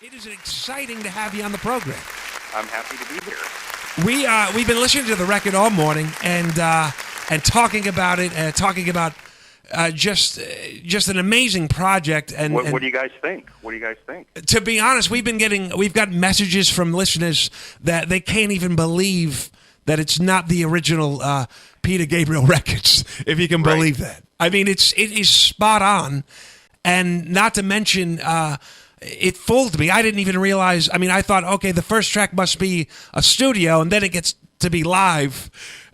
It is exciting to have you on the program. I'm happy to be here. We've been listening to the record all morning and talking about it, just an amazing project. And what do you guys think? To be honest, we've got messages from listeners that they can't even believe that it's not the original Peter Gabriel records, if you can believe that. I mean, it is spot on, and not to mention, it fooled me. I didn't even realize. I mean, I thought, okay, the first track must be a studio, and then it gets to be live,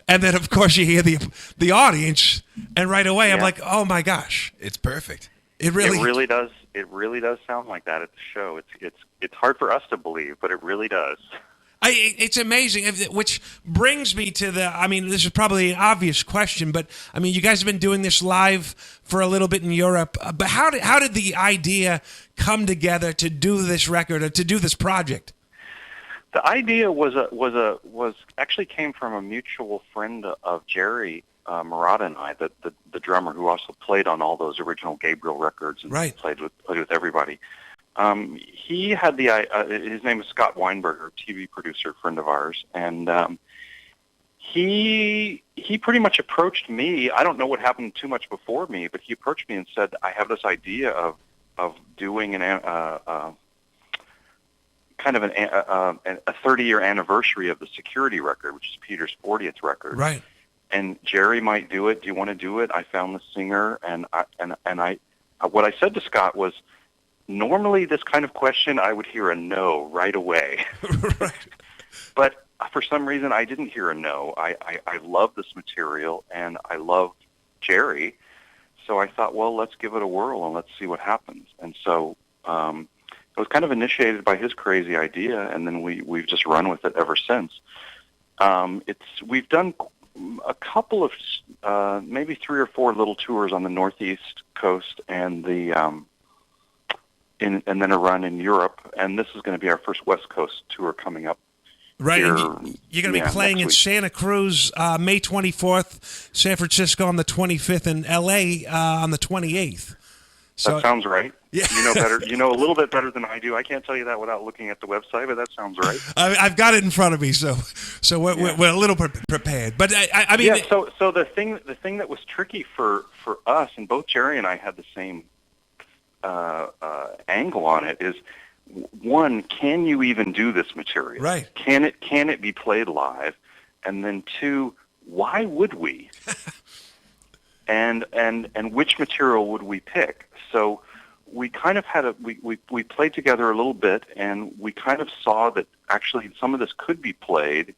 and then of course you hear the audience, and right away I'm like, oh my gosh, it's perfect. It really does. It really does sound like that at the show. It's hard for us to believe, but it really does. It's amazing, which brings me to this is probably an obvious question, but I mean, you guys have been doing this live for a little bit in Europe, but how did the idea come together to do this record or to do this project? The idea was actually came from a mutual friend of Jerry Marotta and I, the drummer who also played on all those original Gabriel records and played with everybody. He had his name is Scott Weinberger, TV producer, friend of ours, and he pretty much approached me. I don't know what happened too much before me, but he approached me and said, I have this idea of doing a 30-year anniversary of the Security record, which is Peter's 40th record. Right. And Jerry might do it. Do you want to do it? I found the singer, and what I said to Scott was, normally this kind of question, I would hear a no right away. Right. But for some reason, I didn't hear a no. I love this material, and I love Jerry. So I thought, well, let's give it a whirl, and let's see what happens. And so it was kind of initiated by his crazy idea, and then we've just run with it ever since. We've done a couple of, maybe 3 or 4 little tours on the Northeast coast and and then a run in Europe, and this is going to be our first West Coast tour coming up. Right, here, and you're going to be playing in Santa Cruz May 24th, San Francisco on the 25th, and L.A. On the 28th. So, that sounds right. Yeah. You know better. You know a little bit better than I do. I can't tell you that without looking at the website, but that sounds right. I've got it in front of me, so we're a little prepared. But I mean, So the thing that was tricky for us, and both Jerry and I had the same angle on it, is one, can you even do this material? Right. Can it be played live? And then two, why would we? and which material would we pick? So we kind of had we played together a little bit, and we kind of saw that actually some of this could be played.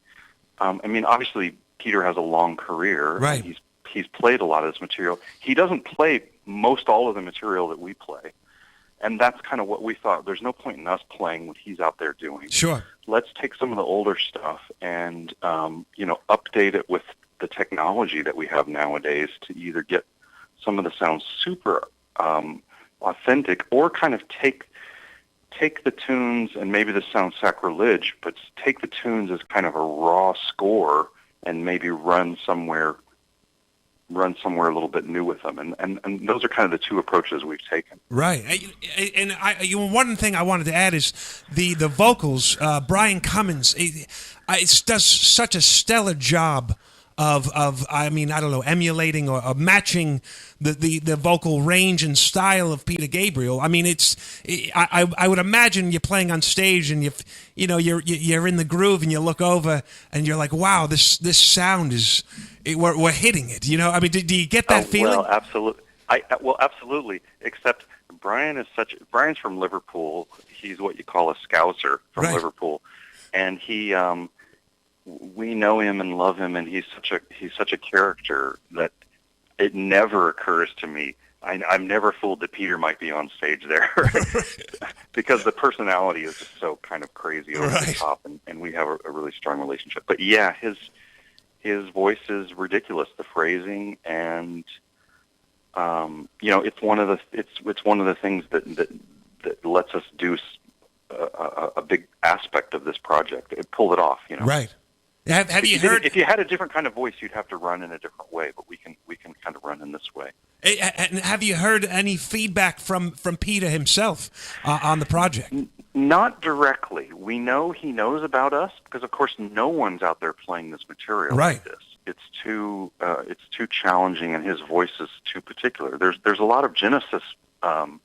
I mean, obviously Peter has a long career. Right. He's played a lot of this material. He doesn't play most all of the material that we play. And that's kind of what we thought. There's no point in us playing what he's out there doing. Sure. Let's take some of the older stuff and, update it with the technology that we have nowadays to either get some of the sounds super authentic, or kind of take the tunes, and maybe this sounds sacrilege, but take the tunes as kind of a raw score and maybe run somewhere a little bit new with them, and those are kind of the two approaches we've taken. Right, and one thing I wanted to add is the vocals. Brian Cummins, it does such a stellar job of emulating or matching the vocal range and style of Peter Gabriel. I mean, I would imagine you're playing on stage and you're in the groove and you look over and you're like, wow, this sound is. We're hitting it, I mean, do you get that feeling? Well, absolutely. Absolutely. Except Brian's from Liverpool. He's what you call a Scouser from Liverpool, and he, we know him and love him, and he's such a character that it never occurs to me. I'm never fooled that Peter might be on stage there because the personality is just so kind of crazy over the top, and we have a really strong relationship. But yeah, his voice is ridiculous. The phrasing, and it's one of the things that lets us do a big aspect of this project. It pulled it off, Right. Have you heard? If you had a different kind of voice, you'd have to run in a different way. But we can kind of run in this way. And have you heard any feedback from Peter himself on the project? Not directly. We know he knows about us because, of course, no one's out there playing this material like this. It's too challenging, and his voice is too particular. There's a lot of Genesis cover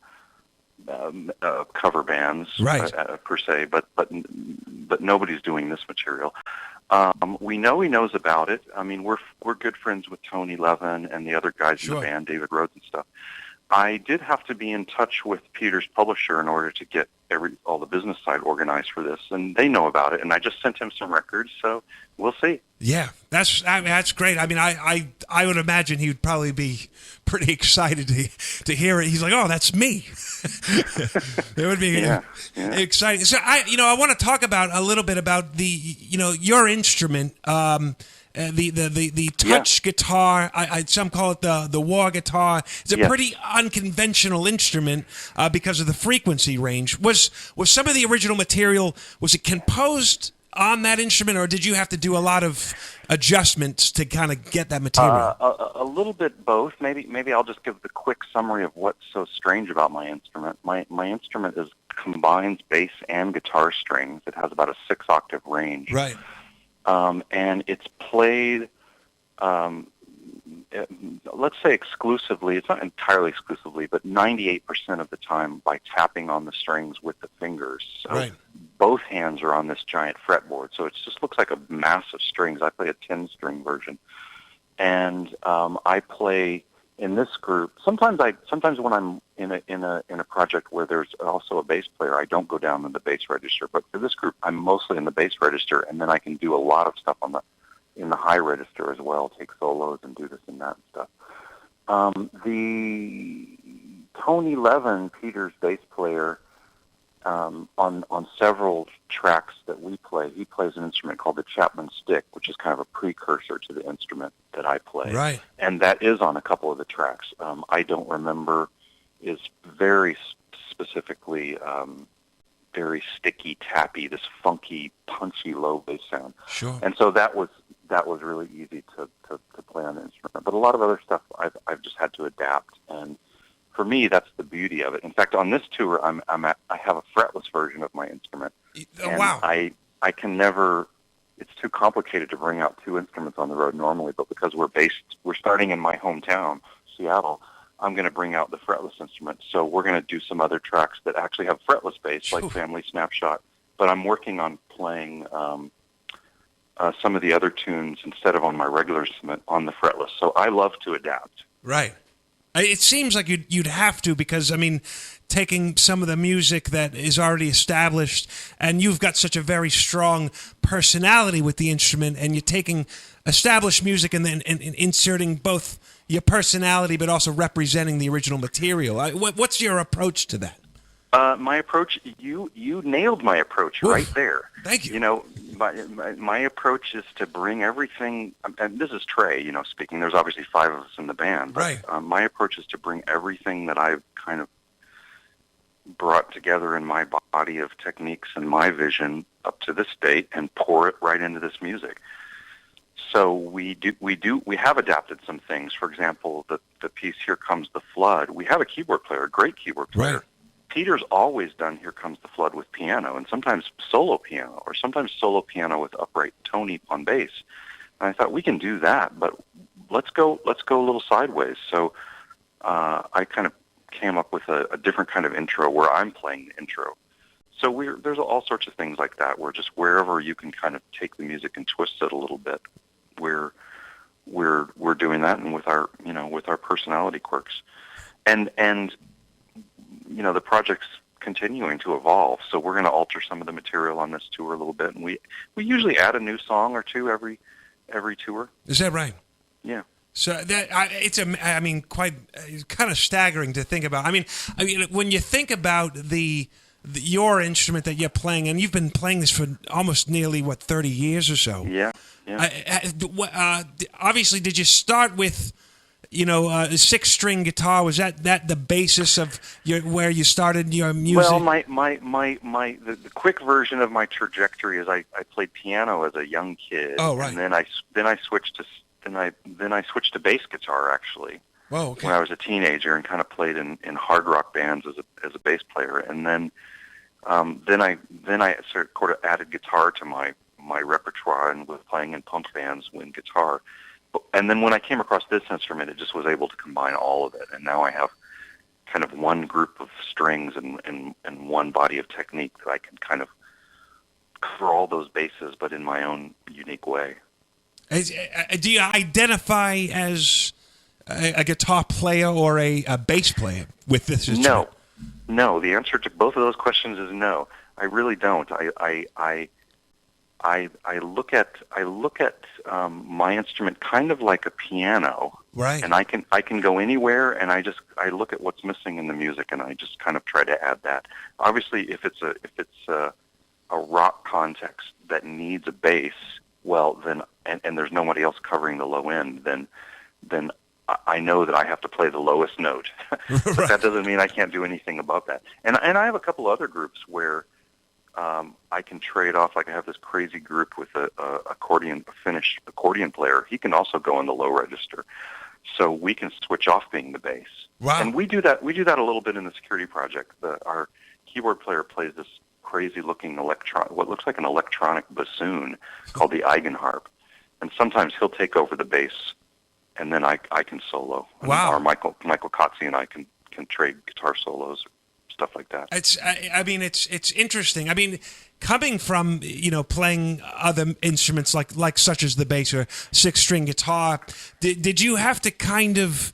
bands, per se, but nobody's doing this material. We know he knows about it. I mean, we're good friends with Tony Levin and the other guys in the band, David Rhodes and stuff. I did have to be in touch with Peter's publisher in order to get all the business side organized for this, and they know about it. And I just sent him some records, so we'll see. Yeah, that's great. I mean, I would imagine he would probably be pretty excited to hear it. He's like, oh, that's me. It would be exciting. So I want to talk about a little bit about your instrument. The touch guitar, some call it the war guitar. It's a pretty unconventional instrument because of the frequency range. Was some of the original material, was it composed on that instrument, or did you have to do a lot of adjustments to kind of get that material? A little bit both. Maybe I'll just give the quick summary of what's so strange about my instrument. My instrument combines bass and guitar strings. It has about a 6-octave range. Right. And it's played, let's say exclusively, it's not entirely exclusively, but 98% of the time by tapping on the strings with the fingers. So both hands are on this giant fretboard, so it just looks like a mass of strings. I play a 10-string version. And I play in this group. Sometimes when I'm in a project where there's also a bass player, I don't go down in the bass register. But for this group, I'm mostly in the bass register, and then I can do a lot of stuff in the high register as well. Take solos and do this and that and stuff. The Tony Levin, Peter's bass player, on several tracks that we play, he plays an instrument called the Chapman stick, which is kind of a precursor to the instrument that I play. Right. And that is on a couple of the tracks. I Don't Remember is very specifically very sticky, tappy, this funky, punchy low bass sound. Sure. And so that was really easy to play on the instrument. But a lot of other stuff I've just had to adapt, and for me, that's the beauty of it. In fact, on this tour, I have a fretless version of my instrument. And wow! I can never. It's too complicated to bring out two instruments on the road normally. But because we're starting in my hometown, Seattle, I'm going to bring out the fretless instrument. So we're going to do some other tracks that actually have fretless bass, like Family Snapshot. But I'm working on playing some of the other tunes instead of on my regular instrument on the fretless. So I love to adapt. Right. It seems like you'd have to, because, I mean, taking some of the music that is already established, and you've got such a very strong personality with the instrument, and you're taking established music and then inserting both your personality but also representing the original material. What's your approach to that? My approach, you nailed my approach right there. Thank you. You know, my approach is to bring everything, and this is Trey, speaking. There's obviously 5 of us in the band. But, right. My approach is to bring everything that I've kind of brought together in my body of techniques and my vision up to this date and pour it right into this music. So we have adapted some things. For example, the piece Here Comes the Flood, we have a keyboard player, a great keyboard player. Right. Peter's always done Here Comes the Flood with piano, and sometimes solo piano, or sometimes solo piano with upright Tony on bass. And I thought, we can do that, but let's go a little sideways. So I kind of came up with a different kind of intro where I'm playing the intro. So there's all sorts of things like that, where just wherever you can kind of take the music and twist it a little bit, we're doing that, and with our personality quirks, and the project's continuing to evolve, so we're going to alter some of the material on this tour a little bit, and we usually add a new song or two every tour. Is that right? Yeah. So that it's kind of staggering to think about. I mean, when you think about your instrument that you're playing, and you've been playing this for almost nearly 30 years or so. Yeah. Obviously, did you start with a 6-string guitar? Was that the basis of where you started your music? Well, the quick version of my trajectory is I played piano as a young kid. Oh, right. And then I switched to bass guitar, actually. Whoa, okay. When I was a teenager, and kind of played in hard rock bands as a bass player, and then Then I sort of added guitar to my repertoire and was playing in punk bands with guitar. And then when I came across this instrument, it just was able to combine all of it. And now I have kind of one group of strings and one body of technique that I can kind of cover all those bases, but in my own unique way. Do you identify as a guitar player or a bass player with this instrument? No. The answer to both of those questions is no. I really don't. I look at my instrument kind of like a piano, right? And I can go anywhere, and I look at what's missing in the music, and I just kind of try to add that. Obviously, if it's a rock context that needs a bass, well then, and there's nobody else covering the low end, then I know that I have to play the lowest note. But that doesn't mean I can't do anything about that. And I have a couple other groups where I can trade off. Like I have this crazy group with a Finnish accordion player. He can also go in the low register, so we can switch off being the bass. Wow! And we do that. We do that a little bit in the security project. Our keyboard player plays this crazy-looking what looks like an electronic bassoon called the eigenharp, and sometimes he'll take over the bass, and then I can solo. Wow! Or Michael Kotze and I can trade guitar solos. Stuff like that. It's interesting. I mean, coming from playing other instruments like such as the bass or 6-string guitar, did you have to kind of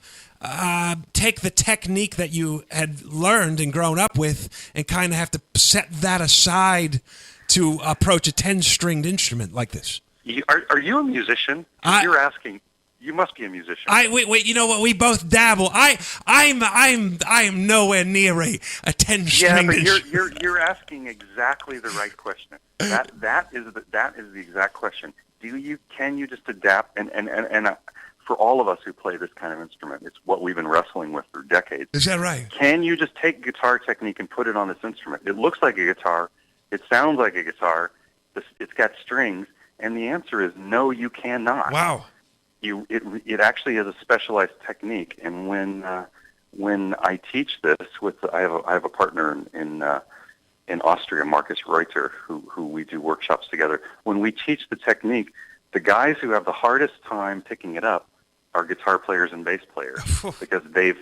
take the technique that you had learned and grown up with and kind of have to set that aside to approach a 10-stringed instrument like this? Are you a musician? You're asking. You must be a musician. Wait. You know what? We both dabble. I am nowhere near a 10-string. Yeah, but you're asking exactly the right question. That is the exact question. Can you just adapt? And for all of us who play this kind of instrument, it's what we've been wrestling with for decades. Is that right? Can you just take guitar technique and put it on this instrument? It looks like a guitar. It sounds like a guitar. It's got strings, and the answer is no. You cannot. Wow. It actually is a specialized technique, and when I teach this I have a partner in Austria, Marcus Reuter, who we do workshops together. When we teach the technique, the guys who have the hardest time picking it up are guitar players and bass players because they've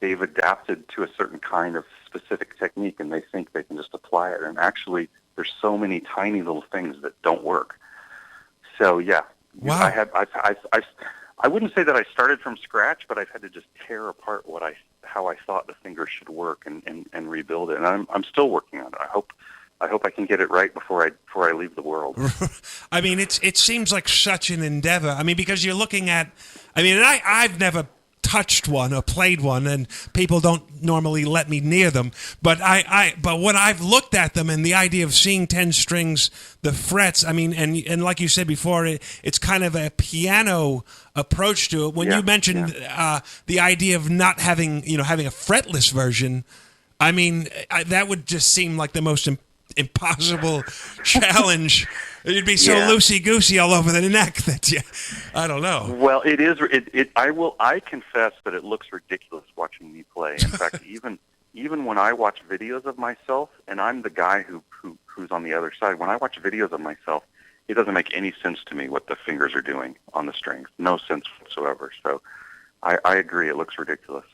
adapted to a certain kind of specific technique, and they think they can just apply it. And actually, there's so many tiny little things that don't work. So yeah. Wow. I wouldn't say that I started from scratch, but I've had to just tear apart how I thought the finger should work and rebuild it. And I'm still working on it. I hope I can get it right before I leave the world. I mean, it seems like such an endeavor. I mean, because you're looking at. I mean, I've never touched one or played one, and people don't normally let me near them. But but when I've looked at them and the idea of seeing 10 strings, the frets, I mean, and like you said before, it's kind of a piano approach to it. When you mentioned the idea of not having having a fretless version, I mean, that would just seem like the most impossible challenge. You'd be so loosey-goosey all over the neck that I don't know. Well, it is. I confess that it looks ridiculous watching me play. In fact, even when I watch videos of myself, and I'm the guy who's on the other side, when I watch videos of myself, it doesn't make any sense to me what the fingers are doing on the strings. No sense whatsoever. So I agree. It looks ridiculous.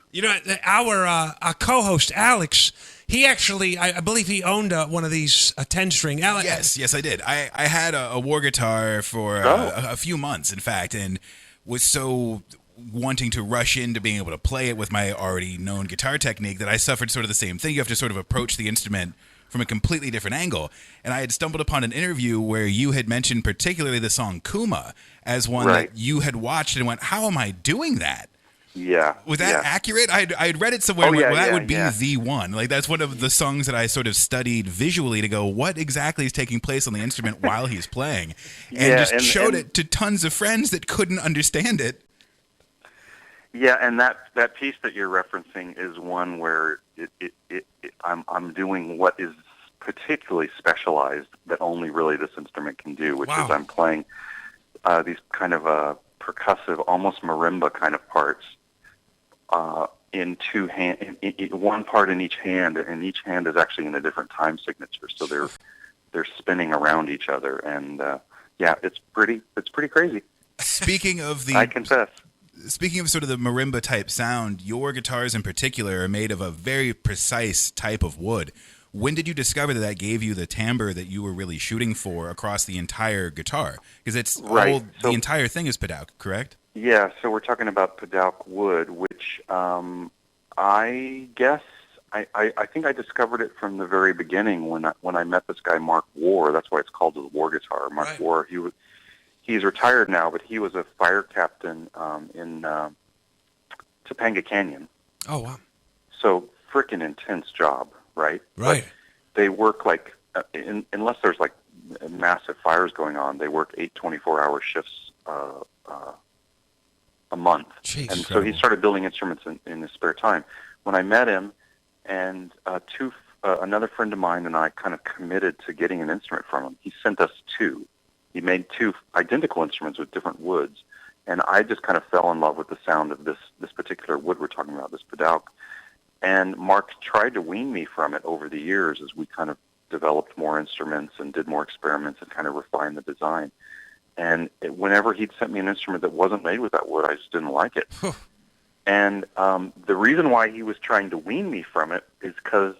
Our co-host, Alex, he actually, I believe he owned one of these 10-string. Yes, I did. I had a war guitar for a few months, in fact, and was so wanting to rush into being able to play it with my already known guitar technique that I suffered sort of the same thing. You have to sort of approach the instrument from a completely different angle. And I had stumbled upon an interview where you had mentioned particularly the song Kuma as one that you had watched and went, how am I doing that? Yeah. Was that accurate? I had read it somewhere. That would be the one. Like, that's one of the songs that I sort of studied visually to go, what exactly is taking place on the instrument while he's playing? And showed it to tons of friends that couldn't understand it. Yeah, and that piece that you're referencing is one where I'm doing what is particularly specialized that only really this instrument can do, which is I'm playing these kind of percussive, almost marimba kind of parts in two hand, one part in each hand, and each hand is actually in a different time signature. So they're spinning around each other, and yeah, it's pretty crazy. Speaking of I confess. Speaking of sort of the marimba type sound, your guitars in particular are made of a very precise type of wood. When did you discover that gave you the timbre that you were really shooting for across the entire guitar? Because it's right. The entire thing is Padauk, correct? Yeah, so we're talking about Padauk wood, which I guess I think I discovered it from the very beginning when I met this guy Mark War. That's why it's called the War guitar. Mark War. He's retired now, but he was a fire captain in Topanga Canyon. Oh wow! So frickin' intense job, right? Right. But they work like unless there's like massive fires going on, they work 8 24-hour shifts a month. Jeez, and so he started building instruments in his spare time. When I met him, and another friend of mine and I kind of committed to getting an instrument from him. He sent us 2. He made 2 identical instruments with different woods, and I just kind of fell in love with the sound of this particular wood we're talking about, this Padauk. And Mark tried to wean me from it over the years as we kind of developed more instruments and did more experiments and kind of refined the design. And whenever he'd sent me an instrument that wasn't made with that wood, I just didn't like it. And the reason why he was trying to wean me from it is because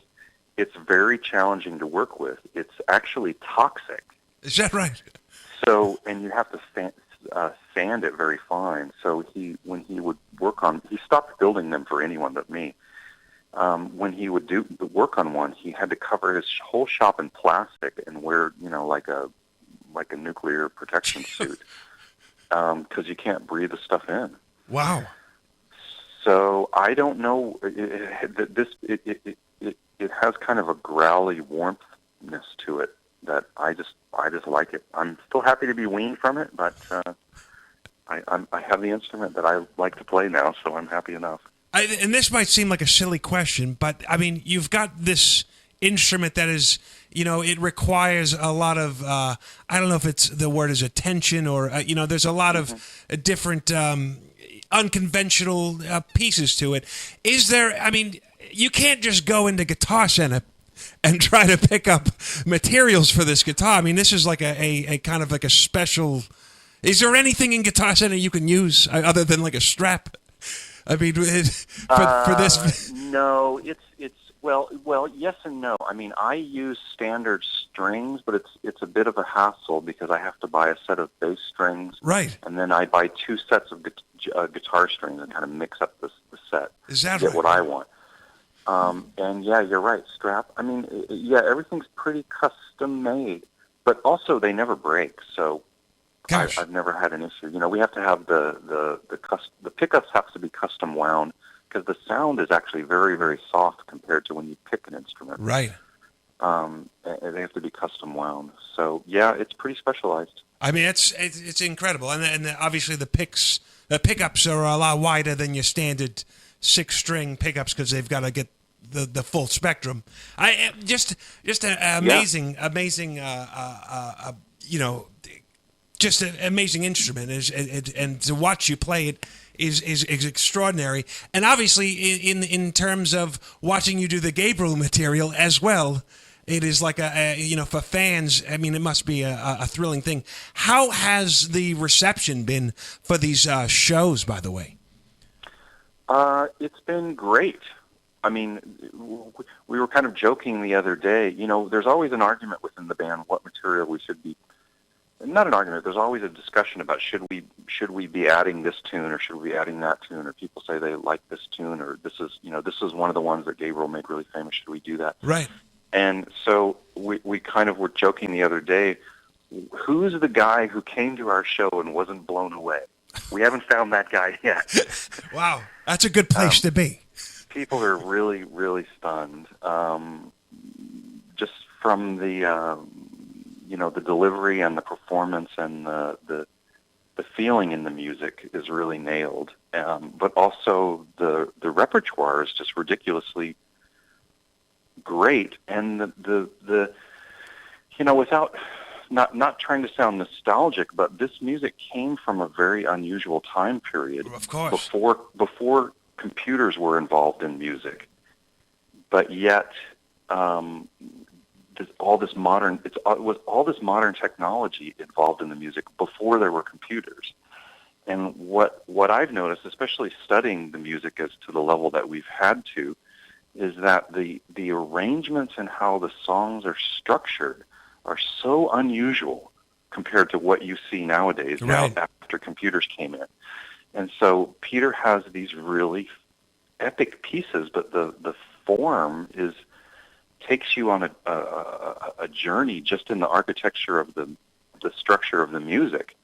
it's very challenging to work with. It's actually toxic. Is that right? So, and you have to sand it very fine. So when he would work on, he stopped building them for anyone but me. When he would do the work on one, he had to cover his whole shop in plastic and wear, like a nuclear protection suit, because you can't breathe the stuff in. Wow. So I don't know. It has kind of a growly warmthness to it that I just like it. I'm still happy to be weaned from it, but I have the instrument that I like to play now, so I'm happy enough. And this might seem like a silly question, but I mean, you've got this instrument that is, it requires a lot of, I don't know if it's the word is attention or, there's a lot of different unconventional pieces to it. Is there, I mean, you can't just go into Guitar Center and try to pick up materials for this guitar. I mean, this is like a kind of like a special, is there anything in Guitar Center you can use other than like a strap? I mean, for this. No, it's well, yes and no. I mean, I use standard strings, but it's a bit of a hassle because I have to buy a set of bass strings, right? And then I buy 2 sets of guitar strings and kind of mix up the set. Is that to right? Get what I want. And yeah, you're right. Strap. I mean, yeah, everything's pretty custom made, but also they never break. So. Gosh. I've never had an issue. We have to have the pickups have to be custom wound because the sound is actually very, very soft compared to when you pick an instrument. Right. And they have to be custom wound. So yeah, it's pretty specialized. I mean, it's incredible, and obviously the pickups are a lot wider than your standard 6-string pickups because they've got to get the full spectrum. Just an amazing. Just an amazing instrument, and to watch you play it is extraordinary. And obviously, in terms of watching you do the Gabriel material as well, it is like for fans. I mean, it must be a thrilling thing. How has the reception been for these shows? By the way, it's been great. I mean, we were kind of joking the other day. There's always an argument within the band what material we should be. Not an argument. There's always a discussion about should we be adding this tune or should we be adding that tune, or people say they like this tune or this is one of the ones that Gabriel made really famous. Should we do that? Right. And so we kind of were joking the other day. Who's the guy who came to our show and wasn't blown away? We haven't found that guy yet. Wow, that's a good place to be. People are really, really stunned. Just from the. The delivery and the performance and the feeling in the music is really nailed. But also the repertoire is just ridiculously great. And the without not trying to sound nostalgic, but this music came from a very unusual time period. Of course. Before computers were involved in music, but yet all this modern technology involved in the music before there were computers. And what I've noticed, especially studying the music as to the level that we've had to, is that the arrangements and how the songs are structured are so unusual compared to what you see nowadays, right, now after computers came in. And so Peter has these really epic pieces, but the form takes you on a journey just in the architecture of the structure of the music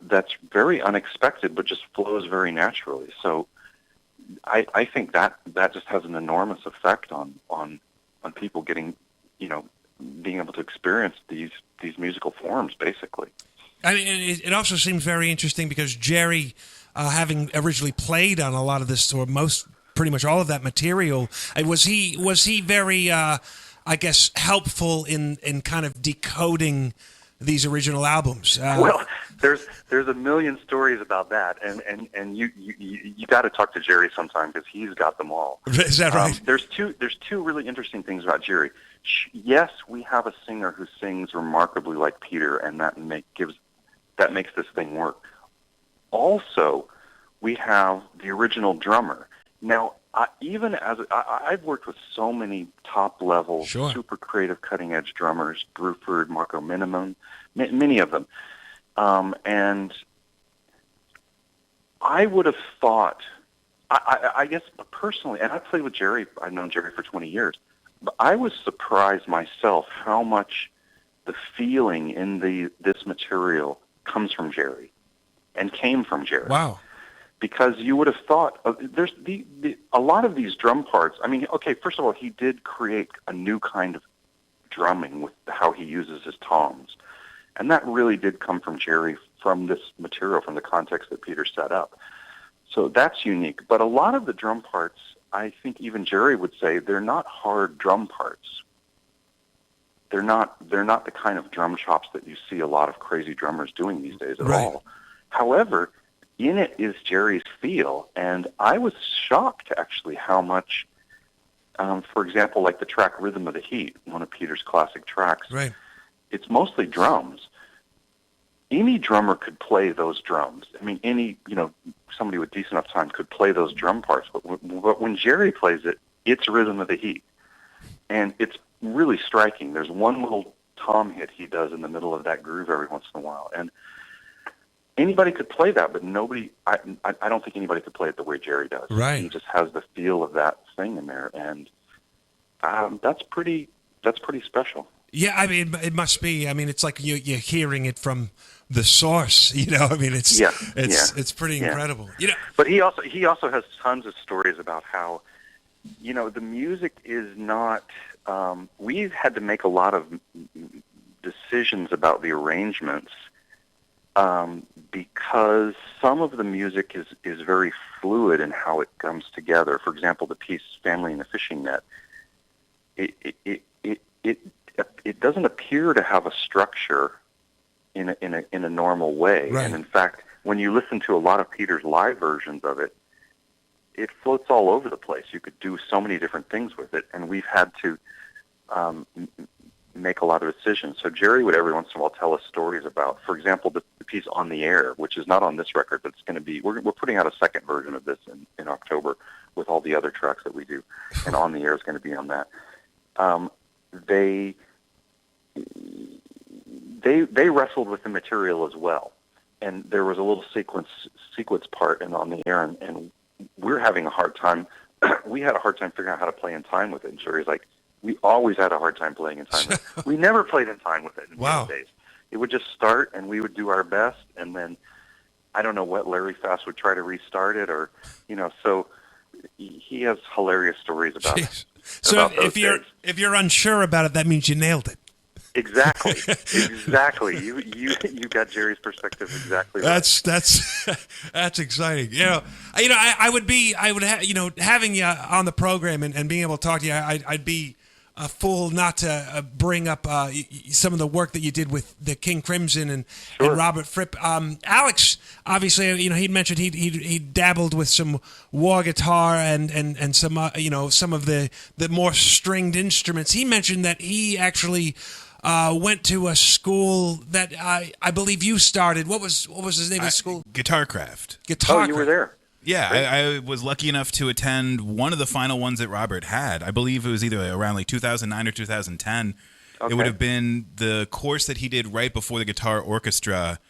that's very unexpected, but just flows very naturally. So I think that just has an enormous effect on people getting, being able to experience these musical forms, basically. I mean, it also seems very interesting because Jerry, having originally played on a lot of this, or pretty much all of that material, was he very, I guess, helpful in kind of decoding these original albums? Well, there's a million stories about that, and you got to talk to Jerry sometime because he's got them all. Is that right? There's two really interesting things about Jerry. Yes, we have a singer who sings remarkably like Peter, and that makes this thing work. Also, we have the original drummer. Now, I've worked with so many top-level, sure, super creative, cutting-edge drummers, Bruford, Marco Minimum, many of them. And I would have thought, I guess personally, and I played with Jerry, I've known Jerry for 20 years, but I was surprised myself how much the feeling in this material comes from Jerry and came from Jerry. Wow. Because you would have thought, there's a lot of these drum parts. I mean, okay, first of all, he did create a new kind of drumming with how he uses his toms. And that really did come from Jerry, from this material, from the context that Peter set up. So that's unique. But a lot of the drum parts, I think even Jerry would say, they're not hard drum parts. They're not the kind of drum chops that you see a lot of crazy drummers doing these days at all. However, in it is Jerry's feel, and I was shocked actually how much, for example, like the track Rhythm of the Heat, one of Peter's classic tracks, right, it's mostly drums. Any drummer could play those drums. I mean, somebody with decent enough time could play those drum parts, but when Jerry plays it, it's Rhythm of the Heat. And it's really striking. There's one little tom hit he does in the middle of that groove every once in a while, and anybody could play that, but nobody. I don't think anybody could play it the way Jerry does. Right. He just has the feel of that thing in there, and that's pretty special. Yeah, I mean, it must be. I mean, it's like you're hearing it from the source. I mean, it's pretty incredible. But he also has tons of stories about how, the music is not. We've had to make a lot of decisions about the arrangements. Because some of the music is very fluid in how it comes together. For example, the piece "Family in the Fishing Net," it doesn't appear to have a structure in a normal way. Right. And in fact, when you listen to a lot of Peter's live versions of it, it floats all over the place. You could do so many different things with it, and we've had to make a lot of decisions. So Jerry would every once in a while tell us stories about, for example, the piece "On the Air," which is not on this record, but it's going to be, we're putting out a second version of this in October with all the other tracks that we do, and "On the Air" is going to be on that. They wrestled with the material as well, and there was a little sequence part in "On the Air," and we're having a hard time. We had a hard time figuring out how to play in time with it, and Jerry's like, we always had a hard time playing in time with it. We never played in time with it in those days. It would just start, and we would do our best, and then I don't know what Larry Fast would try to restart it, or so he has hilarious stories about it. So if you're unsure about it, that means you nailed it. Exactly. You got Jerry's perspective exactly right. That's exciting. I would having you on the program and being able to talk to you, I'd be a fool not to bring up some of the work that you did with the King Crimson and Robert Fripp. Alex, obviously, he'd mentioned he dabbled with some war guitar and some some of the more stringed instruments. He mentioned that he actually went to a school that I believe you started. What was the name of the school? Guitarcraft. Oh, you were there. Yeah, I was lucky enough to attend one of the final ones that Robert had. I believe it was either around like 2009 or 2010. Okay. It would have been the course that he did right before the Guitar Orchestra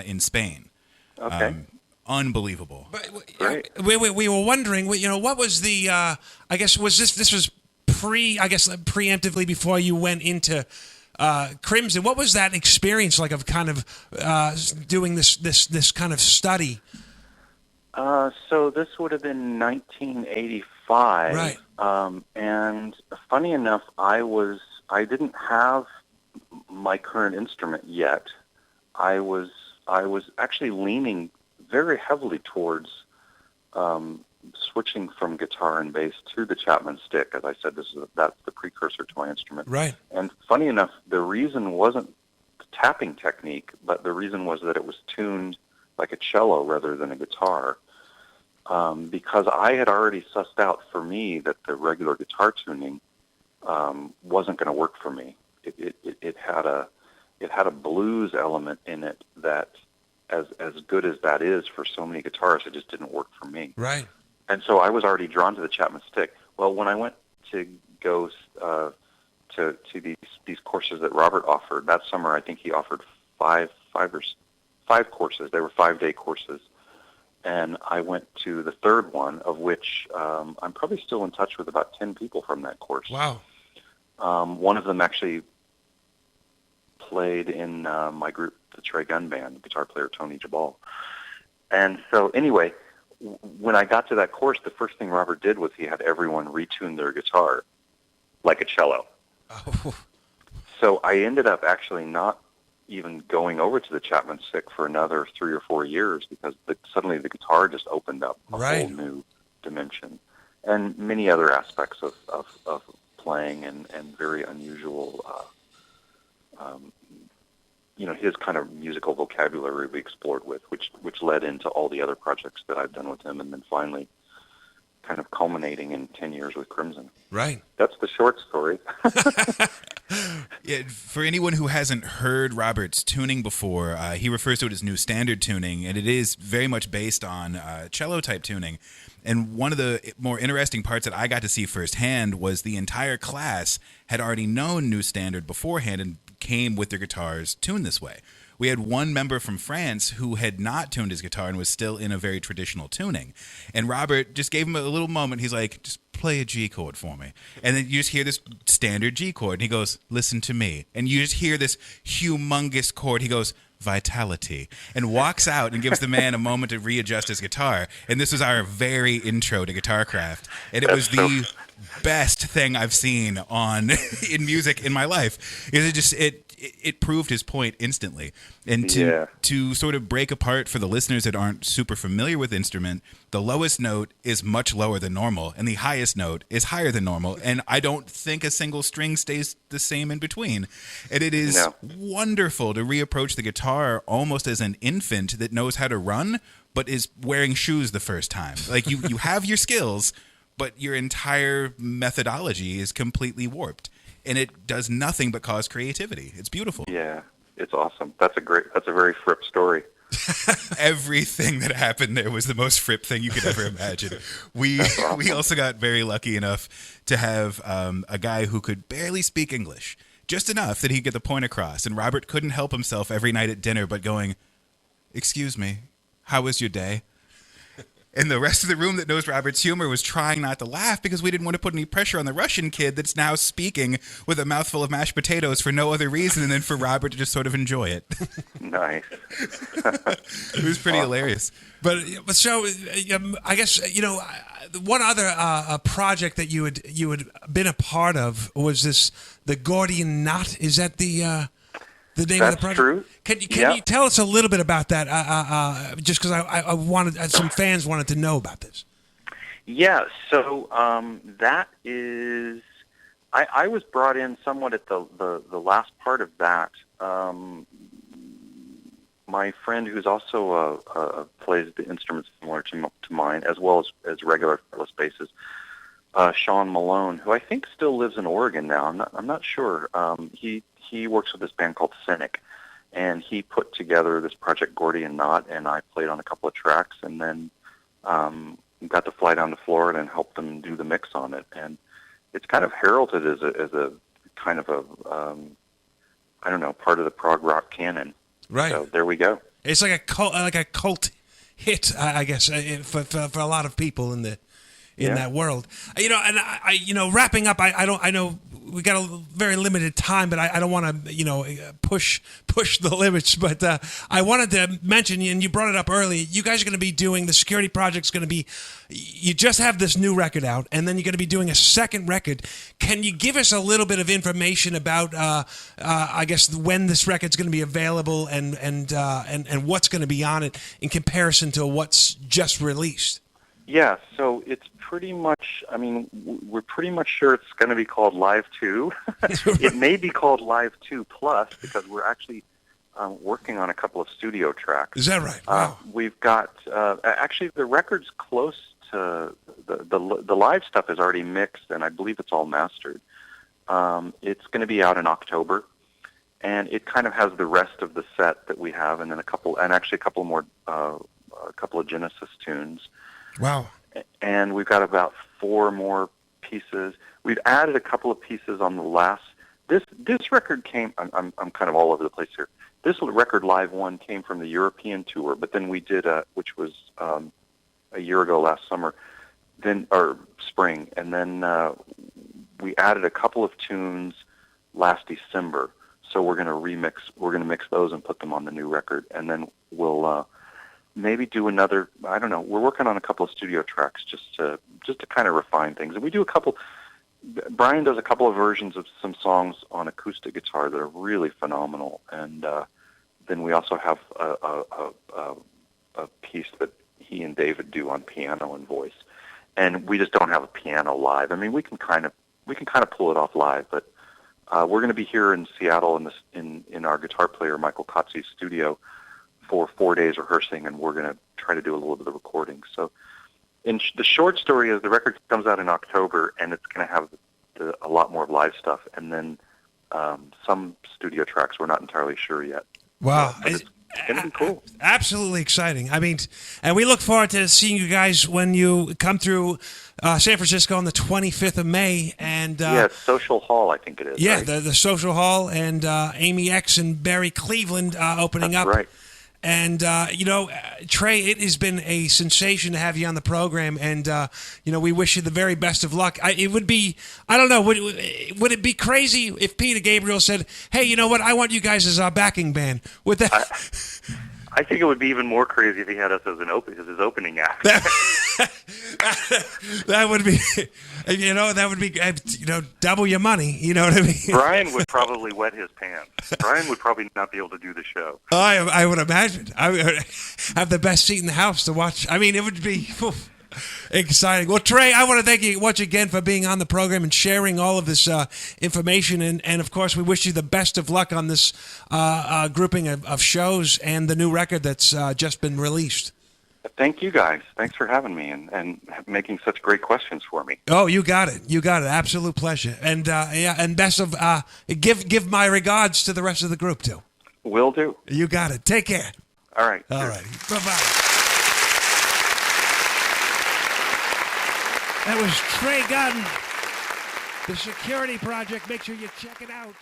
in Spain. Okay. Unbelievable. But, we were wondering, what was the? I guess this was preemptively before you went into Crimson. What was that experience like of kind of doing this kind of study? So this would have been 1985, right? And funny enough, I didn't have my current instrument yet. I was actually leaning very heavily towards switching from guitar and bass to the Chapman stick. As I said, that's the precursor to my instrument. Right. And funny enough, the reason wasn't the tapping technique, but the reason was that it was tuned like a cello rather than a guitar. Because I had already sussed out for me that the regular guitar tuning wasn't going to work for me. It had a blues element in it that, as good as that is for so many guitarists, it just didn't work for me. Right. And so I was already drawn to the Chapman stick. Well, when I went to go to these courses that Robert offered that summer, I think he offered five courses. They were 5-day courses. And I went to the third one, of which I'm probably still in touch with about 10 people from that course. Wow. One of them actually played in my group, the Trey Gunn band, the guitar player Tony Jabal. And so anyway, when I got to that course, the first thing Robert did was he had everyone retune their guitar like a cello. Oh. So I ended up actually not even going over to the Chapman stick for another 3 or 4 years because suddenly the guitar just opened up a whole new dimension, and many other aspects of playing and very unusual, his kind of musical vocabulary we explored with, which led into all the other projects that I've done with him, and then finally kind of culminating in 10 years with Crimson. Right. That's the short story. Yeah, for anyone who hasn't heard Robert's tuning before, he refers to it as new standard tuning, and it is very much based on cello-type tuning. And one of the more interesting parts that I got to see firsthand was the entire class had already known new standard beforehand and came with their guitars tuned this way. We had one member from France who had not tuned his guitar and was still in a very traditional tuning. And Robert just gave him a little moment. He's like, just play a G chord for me. And then you just hear this standard G chord. And he goes, listen to me. And you just hear this humongous chord. He goes, vitality, and walks out and gives the man a moment to readjust his guitar. And this was our very intro to Guitarcraft. And it was the best thing I've seen in music in my life. It proved his point instantly. And to sort of break apart for the listeners that aren't super familiar with instrument, the lowest note is much lower than normal, and the highest note is higher than normal. And I don't think a single string stays the same in between. And it is wonderful to reapproach the guitar almost as an infant that knows how to run, but is wearing shoes the first time. Like you have your skills, but your entire methodology is completely warped. And it does nothing but cause creativity. It's beautiful. Yeah, it's awesome. That's a very Fripp story. Everything that happened there was the most Fripp thing you could ever imagine. We also got very lucky enough to have a guy who could barely speak English, just enough that he'd get the point across. And Robert couldn't help himself every night at dinner but going, "Excuse me, how was your day?" And the rest of the room that knows Robert's humor was trying not to laugh because we didn't want to put any pressure on the Russian kid that's now speaking with a mouthful of mashed potatoes for no other reason than for Robert to just sort of enjoy it. Nice. It was pretty hilarious. But so I guess one other project that you had been a part of was the Gordian Knot. Is that the name of the project? That's true. Can you tell us a little bit about that? Just because I wanted some fans wanted to know about this. Yeah. So that is I was brought in somewhat at the last part of that. My friend, who's also plays the instruments similar to mine, as well as regular fretless basses, Sean Malone, who I think still lives in Oregon now. I'm not sure. He works with this band called Cynic, and he put together this project Gordian Knot, and I played on a couple of tracks, and then got to fly down to Florida and help them do the mix on it. And it's kind of heralded as a kind of a I don't know, part of the prog rock canon. Right. So there we go. It's like a cult hit, I guess, for a lot of people in that world. And I wrapping up. I know we got a very limited time, but I don't want to push the limits. But I wanted to mention, and you brought it up early. You guys are going to be doing the Security Project's going to be. You just have this new record out, and then you're going to be doing a second record. Can you give us a little bit of information about, I guess, when this record's going to be available and what's going to be on it in comparison to what's just released? Yeah, so it's pretty much, we're pretty much sure it's going to be called Live 2. It may be called Live 2 Plus because we're actually working on a couple of studio tracks. Is that right? Wow. We've got, actually the record's close to, the live stuff is already mixed and I believe it's all mastered. It's going to be out in October, and it kind of has the rest of the set that we have, and then a couple more, a couple of Genesis tunes. Wow. And we've got about 4 more pieces. We've added a couple of pieces on the last. This record came. I'm kind of all over the place here. This record, Live 1, came from the European tour, but then we did which was a year ago last summer, or spring, and then we added a couple of tunes last December. So we're going to remix. We're going to mix those and put them on the new record, and then we'll. Maybe do another. I don't know. We're working on a couple of studio tracks just to kind of refine things, and we do a couple. Brian does a couple of versions of some songs on acoustic guitar that are really phenomenal, and then we also have a piece that he and David do on piano and voice, and we just don't have a piano live. I mean, we can kind of pull it off live, but we're going to be here in Seattle in our guitar player Michael Kotze's studio for 4 days rehearsing, and we're going to try to do a little bit of recording. So the short story is the record comes out in October, and it's going to have a lot more live stuff, and then some studio tracks we're not entirely sure yet. Wow. It's going to be cool. Absolutely exciting. I mean, and we look forward to seeing you guys when you come through San Francisco on the 25th of May. And Social Hall, I think it is. Yeah, right? the Social Hall, and Amy X and Barry Cleveland opening That's up. Right. And, Trey, it has been a sensation to have you on the program, and, we wish you the very best of luck. It would be, I don't know, would it be crazy if Peter Gabriel said, hey, you know what, I want you guys as our backing band? Would that... I think it would be even more crazy if he had us as his opening act. That would be, double your money. You know what I mean? Brian would probably wet his pants. Brian would probably not be able to do the show. I would imagine. I would have the best seat in the house to watch. I mean, it would be exciting. Well, Trey, I want to thank you once again for being on the program and sharing all of this information. And of course, we wish you the best of luck on this grouping of shows and the new record that's just been released. Thank you, guys. Thanks for having me and making such great questions for me. Oh, you got it. You got it. Absolute pleasure. And and best of give my regards to the rest of the group too. Will do. You got it. Take care. All right. All right. Bye-bye. That was Trey Gunn, The Security Project. Make sure you check it out.